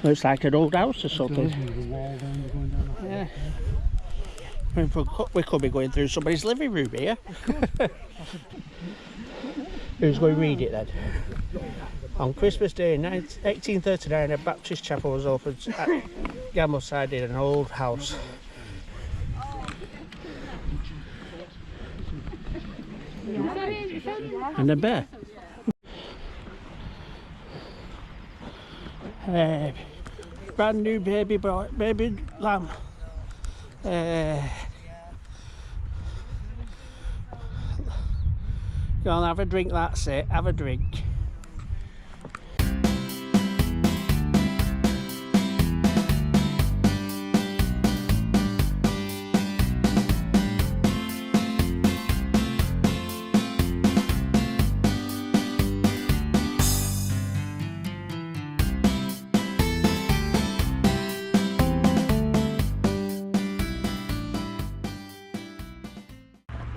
Looks like an old house or something. Yeah. We could be going through somebody's living room here. Who's going to read it then? On Christmas Day 1839, a Baptist chapel was opened at Gambleside in an old house. And a bear. Brand new baby lamb. Go on, have a drink, that's it, have a drink.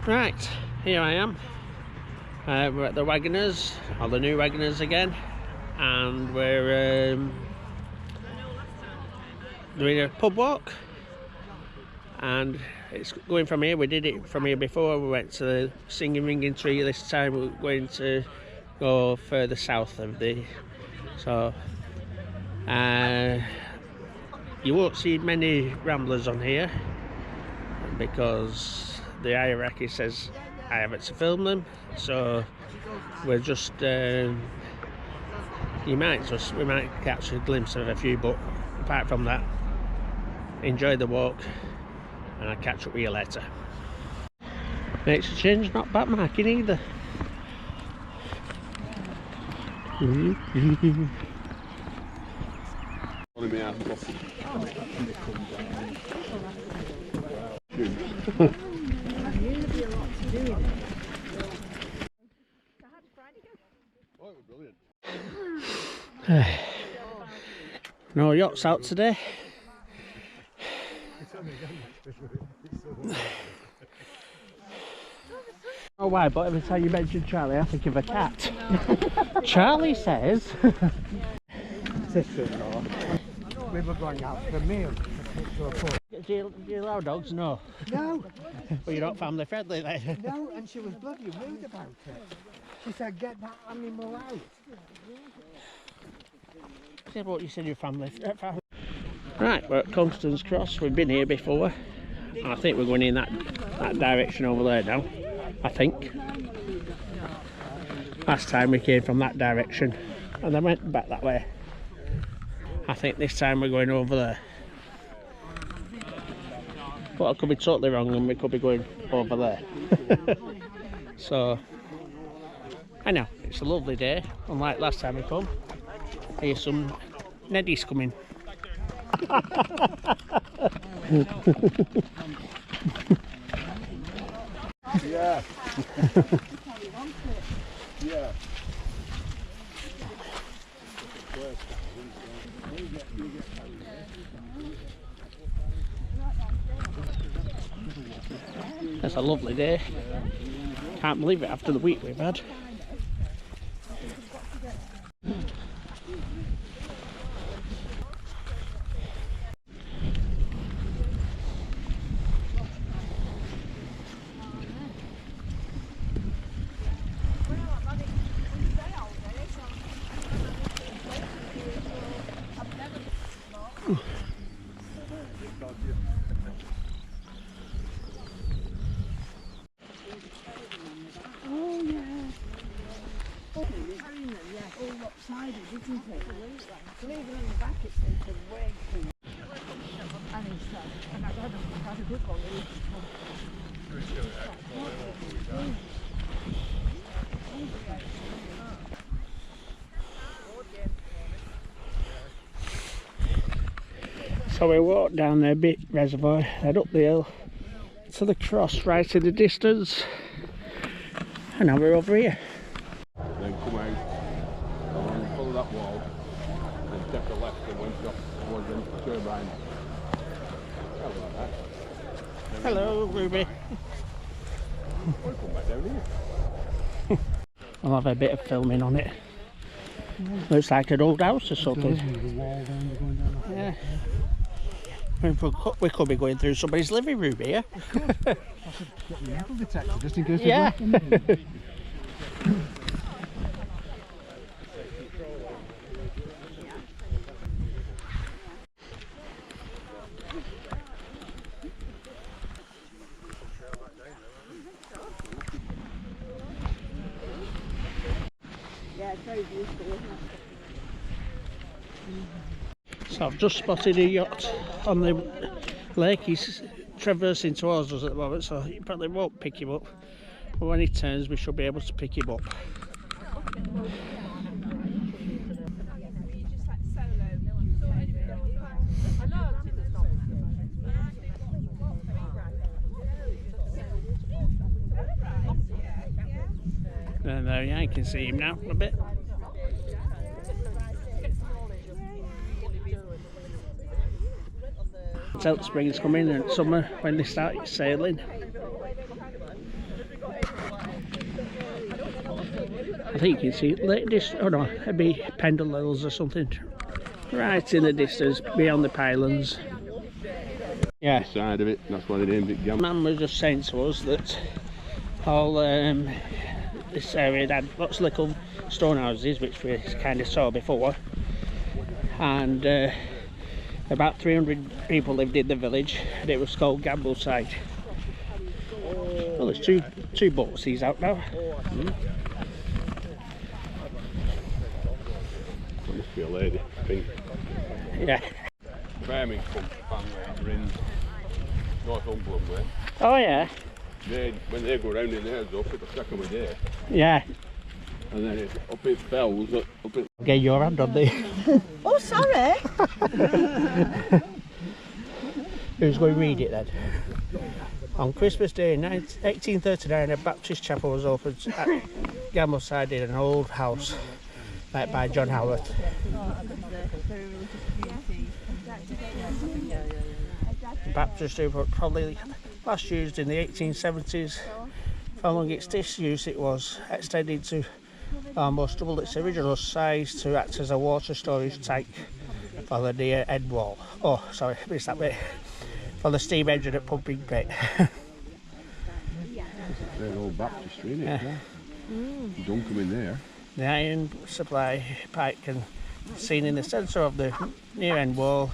Right, here I am. We're at the Wagoners, or the new Wagoners again, and we're doing a pub walk, and it's going from here. We did it from here before. We went to the Singing Ringing Tree. This time we're going to go further south of the, so you won't see many ramblers on here because the hierarchy says I haven't to film them, so we're just we might catch a glimpse of a few, but apart from that, enjoy the walk and I'll catch up with you later. Makes a change, not back marking either. No yachts out today. Oh why, but every time you mention Charlie I think of a cat. Charlie says sister-in-law, we were going out for a meal. Do you allow dogs? No. No. Well, you're not family friendly then. No, and she was bloody rude about it. She said, get that animal out. Yeah, but you said you're family. Right, we're at Constance Cross. We've been here before. And I think we're going in that direction over there now. I think. Last time we came from that direction and then went back that way. I think this time we're going over there. But I could be totally wrong and we could be going over there. So, I know, it's a lovely day, unlike last time we come. Here's some Neddies coming. Yeah. Yeah. It's a lovely day. Can't believe it after the week we've had. So we walked down there, bit reservoir, head up the hill to the cross right in the distance, and now we're over here. Then come out, along, follow that wall, then take a left and went off towards the turbine. Hello, Ruby. I'll come back down here. I'll have a bit of filming on it. Looks like an old house or something. Yeah. We could be going through somebody's living room here. Get the metal detector just in case. Yeah. So I've just spotted a yacht on the lake. He's traversing towards us at the moment, so you probably won't pick him up. But when he turns, we should be able to pick him up. And there, yeah, you can see him now a bit. Till spring's coming and summer when they start sailing. I think you can see Lake oh no, it'd be Pendle Hills or something. Right in the distance, beyond the pylons. Yeah. This side of it, that's why they named it Gam. Man was just saying to us that all this area had lots of little stone houses, which we kind of saw before, and about 300 people lived in the village, and it was called Gambleside. Well, there's two boats these out now. That must be a lady, I think. Yeah. Farming family that are in Northumberland way. Oh yeah. When they go round in theirs, they'll pick a second a day. Yeah. And then it's up at Fells, up at... Get your hand on the... Oh, sorry. Who's going to read it then? On Christmas Day in 1839, a Baptist chapel was opened at Gambleside in an old house built by John Howarth. The baptistry was probably last used in the 1870s. Following its disuse, it was extended to almost double its original size to act as a water storage tank for the near end wall. Oh, sorry, missed that bit. For the steam engine at pumping bit. They're an old baptistry, isn't it? Yeah. You don't come in there. The iron supply pipe can be seen in the centre of the near end wall.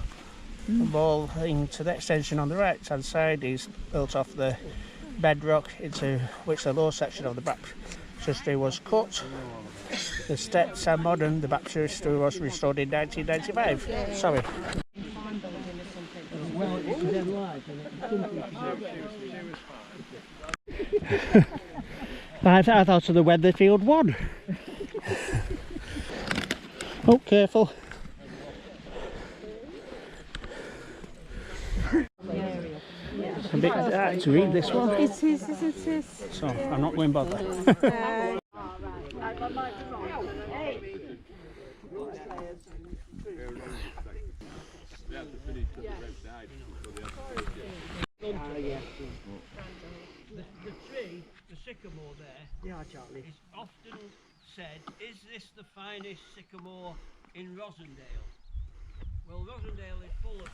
The wall to the extension on the right hand side is built off the bedrock into which the lower section of the baptistry was cut. The steps are modern. The baptistry was restored in 1995. Sorry. I thought of the Weatherfield one. Oh, careful. It's a bit hard to read this one. It is. So I'm not going to bother. The tree, the sycamore there, is often said, is this the finest sycamore in Rossendale? Well, Rossendale is full of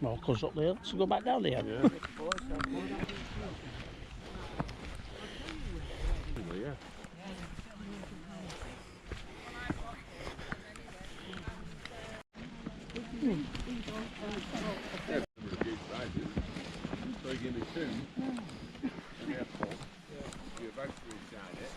well, close up there, let's go back down there. Yeah. Yeah. So you give me two. Yeah, four. You're about to inside it.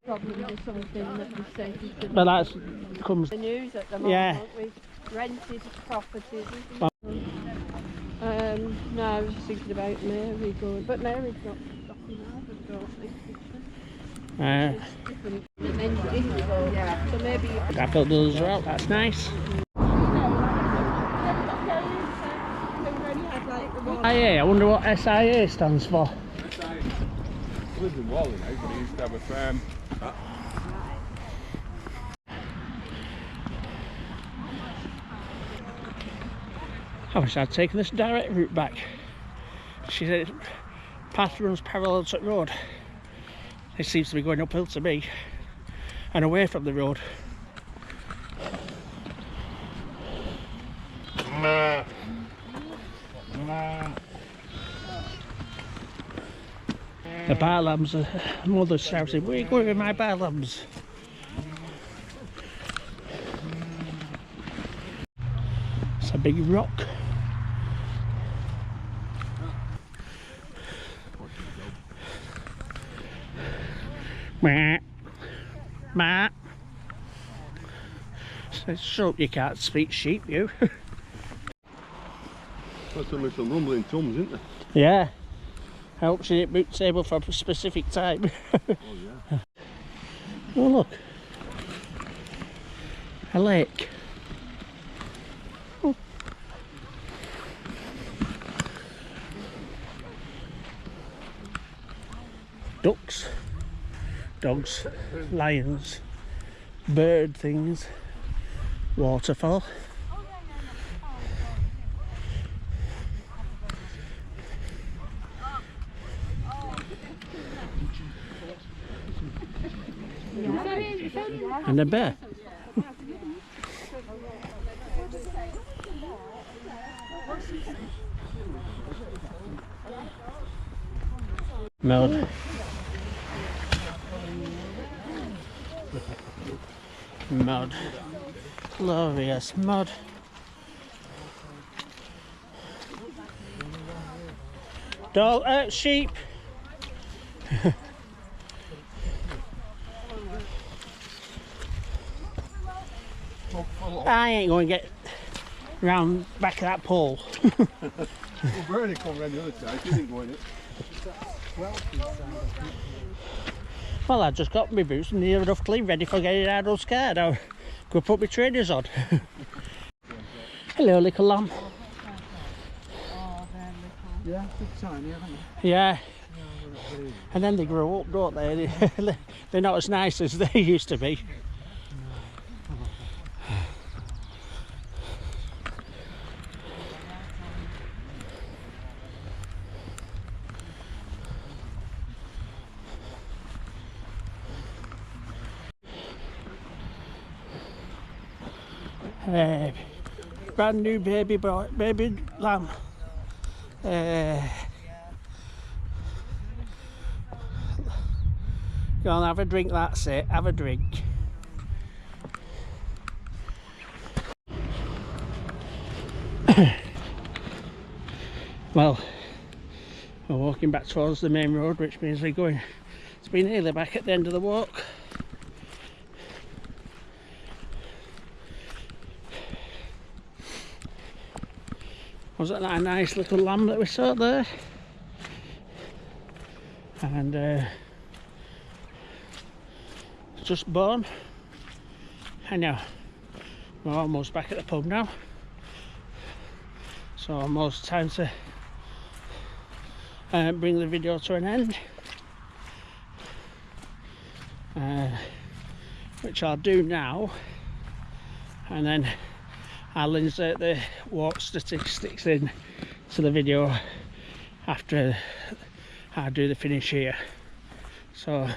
Probably something that we say But that comes. the news at the moment, Yeah. aren't we? rented properties, isn't it? No, I was just thinking about Mary going, but Mary's not stopping either, I don't think. It's different. And then you didn't go, yeah. So maybe you... Apple doodles are out, that's nice. SIA, I wonder what SIA stands for. SIA. He lives in Wally now, but he used to have a firm. I wish I'd taken this direct route back. She said path runs parallel to the road. It seems to be going uphill to me and away from the road. The bar lambs, mother's shouting, "Where are you going with my bar lambs?" It's a big rock. Meh. Meh. Shut up, you can't speak sheep, you. That's some rumbling tums, isn't there? Yeah. Helps you at boot table for a specific time. Oh yeah. Oh look. A lake. Oh. Ducks. Dogs. Lions. Bird things. Waterfall. And a bear. Mud. Mud. Glorious mud. Sheep. I ain't going to get round back of that pole. Well, Bernie come round the other side, he didn't go in it. Well, I just got my boots and they're enough clean, ready for getting out of the car now. Go put my trainers on. Hello, little lamb. Yeah, it's tiny, haven't they? Yeah. And then they grow up, don't they? They're not as nice as they used to be. Brand new baby lamb. Go on, have a drink, that's it, have a drink. Well, we're walking back towards the main road, which means we're going to be nearly back at the end of the walk. Wasn't that a nice little lamb that we saw there? And just born. I know. We're almost back at the pub now. So almost time to bring the video to an end. Which I'll do now. And then I'll insert the walk statistics in to the video after I do the finish here. So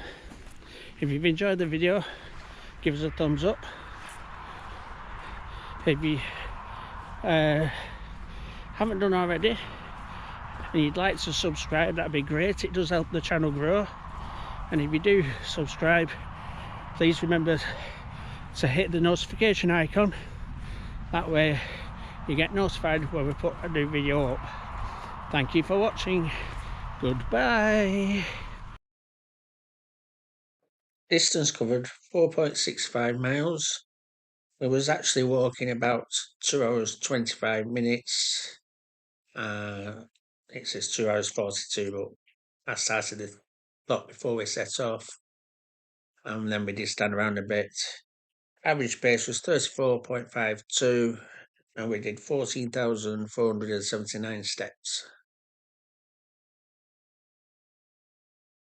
if you've enjoyed the video, give us a thumbs up. If you haven't done already and you'd like to subscribe, that'd be great. It does help the channel grow. And if you do subscribe, please remember to hit the notification icon. That way you get notified when we put a new video up. Thank you for watching. Goodbye. Distance covered 4.65 miles. We was actually walking about 2 hours 25 minutes. It says 2 hours 42, but I started the clock before we set off, and then we did stand around a bit. Average pace was 34.52, and we did 14,479 steps.